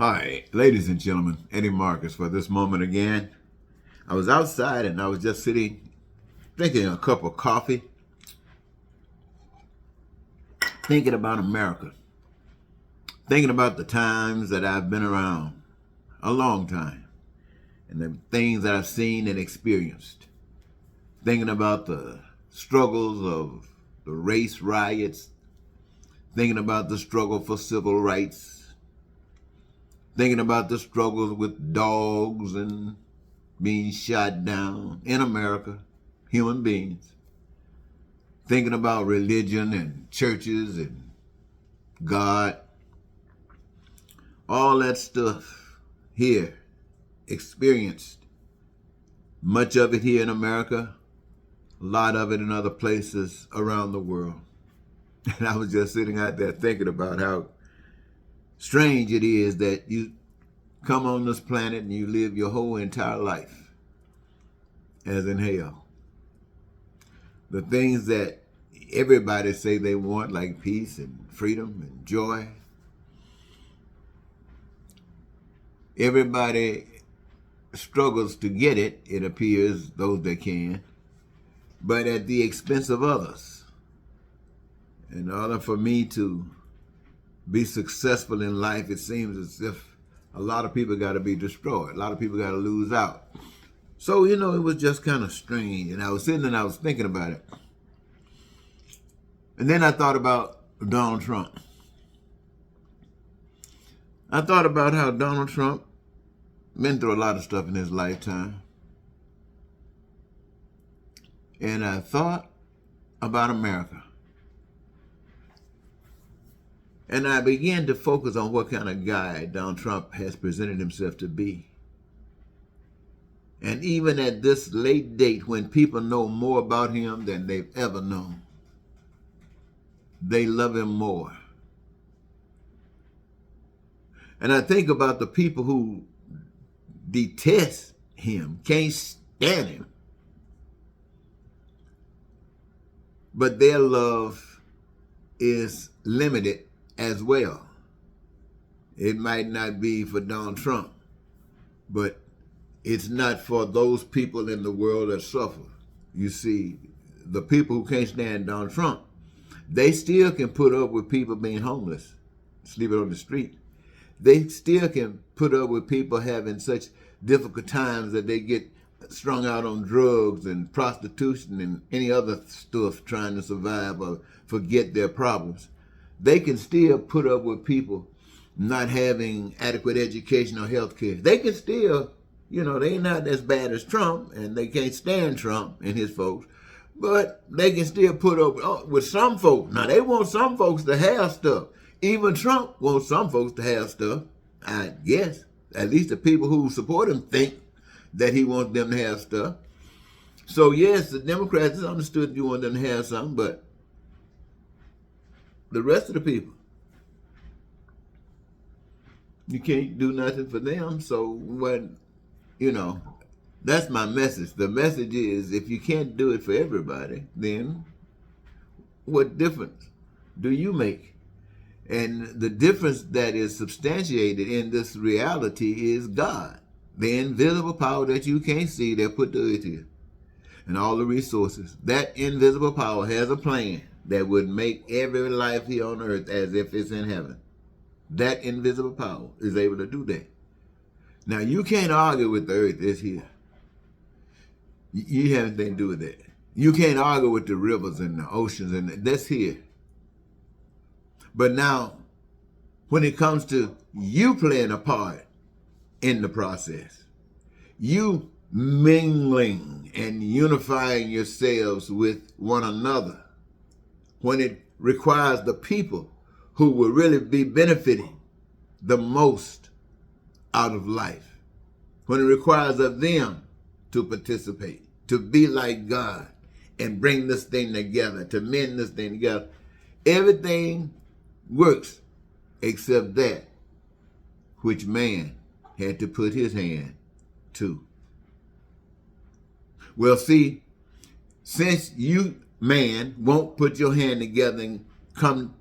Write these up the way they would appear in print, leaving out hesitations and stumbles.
Hi, ladies and gentlemen, Eddie Marcus for this moment again. I was outside and I was just sitting, drinking a cup of coffee, thinking about America, thinking about the times that I've been around, a long time, and the things that I've seen and experienced, thinking about the struggles of the race riots, thinking about the struggle for civil rights, thinking about the struggles with dogs and being shot down in America, human beings, thinking about religion and churches and God, all that stuff here, experienced, much of it here in America, a lot of it in other places around the world. And I was just sitting out there thinking about how strange it is that you come on this planet and you live your whole entire life as in hell. The things that everybody say they want, like peace and freedom and joy, everybody struggles to get it, it appears, those that can, but at the expense of others. In order for me to be successful in life, it seems as if a lot of people got to be destroyed. A lot of people got to lose out. So, it was just kind of strange. And I was sitting and I was thinking about it. And then I thought about Donald Trump. I thought about how Donald Trump been through a lot of stuff in his lifetime. And I thought about America. And I began to focus on what kind of guy Donald Trump has presented himself to be. And even at this late date, when people know more about him than they've ever known, they love him more. And I think about the people who detest him, can't stand him, but their love is limited as well. It might not be for Donald Trump, but it's not for those people in the world that suffer. You see, the people who can't stand Donald Trump, they still can put up with people being homeless, sleeping on the street. They still can put up with people having such difficult times that they get strung out on drugs and prostitution and any other stuff trying to survive or forget their problems. They can still put up with people not having adequate education or health care. They can still, they're not as bad as Trump, and they can't stand Trump and his folks, but they can still put up with some folks. Now, they want some folks to have stuff. Even Trump wants some folks to have stuff, I guess. At least the people who support him think that he wants them to have stuff. So, yes, the Democrats understood you want them to have something, but the rest of the people, you can't do nothing for them. So when, that's my message. The message is, if you can't do it for everybody, then what difference do you make? And the difference that is substantiated in this reality is God, the invisible power that you can't see that put the earth here and all the resources. That invisible power has a plan that would make every life here on earth as if it's in heaven. That invisible power is able to do that. Now, you can't argue with the earth that's here. You have anything to do with that. You can't argue with the rivers and the oceans, and that's here. But now, when it comes to you playing a part in the process, you mingling and unifying yourselves with one another, when it requires the people who will really be benefiting the most out of life, when it requires of them to participate, to be like God and bring this thing together, to mend this thing together, everything works except that which man had to put his hand to. Well, see, since you, man, won't put your hand together and come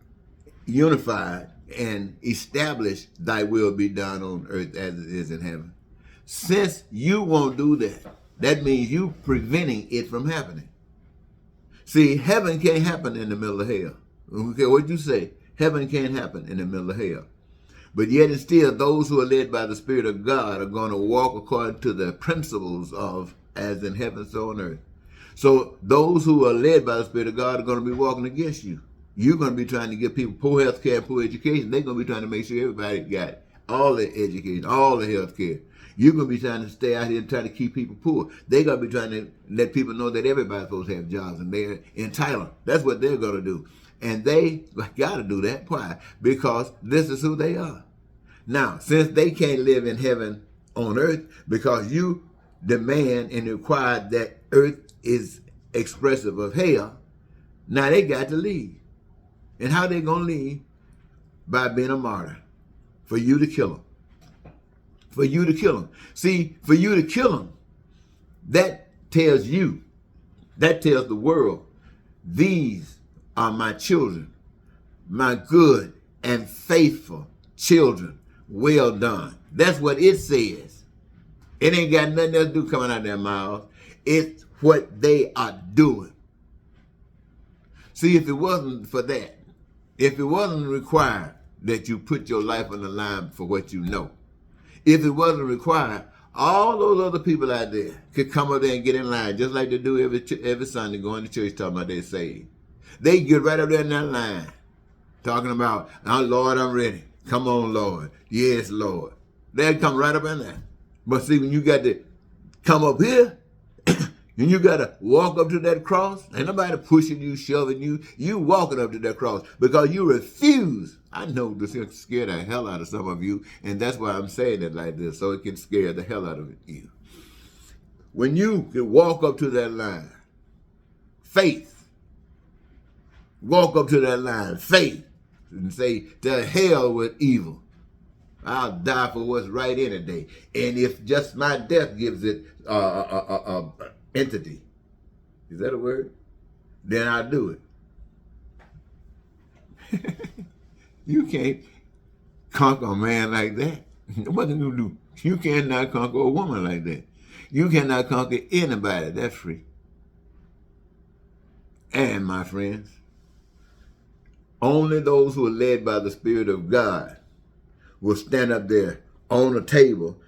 unified and establish thy will be done on earth as it is in heaven. Since you won't do that, that means you preventing it from happening. See, heaven can't happen in the middle of hell. Okay, what you say? Heaven can't happen in the middle of hell. But yet and still, those who are led by the Spirit of God are going to walk according to the principles of as in heaven, so on earth. So those who are led by the Spirit of God are going to be walking against you. You're going to be trying to give people poor health care, poor education. They're going to be trying to make sure everybody got all the education, all the health care. You're going to be trying to stay out here and try to keep people poor. They're going to be trying to let people know that everybody's supposed to have jobs and they're entitled. That's what they're going to do. And they got to do that. Why? Because this is who they are. Now, since they can't live in heaven on earth because you demand and require that earth is expressive of hell, now they got to leave. And how they going to leave? By being a martyr. For you to kill them. For you to kill them. See, for you to kill them, that tells you, that tells the world, these are my children, my good and faithful children. Well done. That's what it says. It ain't got nothing else to do coming out of their mouths. It's what they are doing. See, if it wasn't for that, if it wasn't required that you put your life on the line for what you know, if it wasn't required, all those other people out there could come up there and get in line, just like they do every Sunday, going to church talking about they're saved. They get right up there in that line, talking about, oh, Lord, I'm ready. Come on, Lord. Yes, Lord. They'll come right up in there. But see, when you got to come up here, and you got to walk up to that cross, ain't nobody pushing you, shoving you. You walking up to that cross because you refuse. I know this will scare the hell out of some of you, and that's why I'm saying it like this, so it can scare the hell out of you. When you can walk up to that line, faith, walk up to that line, faith, and say, to hell with evil. I'll die for what's right any day. And if just my death gives it entity, is that a word? Then I'll do it. You can't conquer a man like that. What can you do? You cannot conquer a woman like that. You cannot conquer anybody. That's free. And my friends, only those who are led by the Spirit of God will stand up there on a table,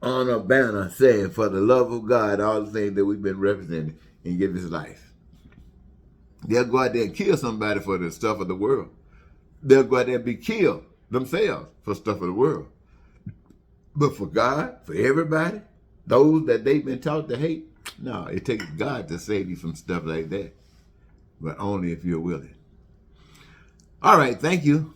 on a banner, saying, for the love of God, all the things that we've been representing, and give his life. They'll go out there and kill somebody for the stuff of the world. They'll go out there and be killed themselves for stuff of the world. But for God, for everybody, those that they've been taught to hate, no, it takes God to save you from stuff like that. But only if you're willing. All right, thank you.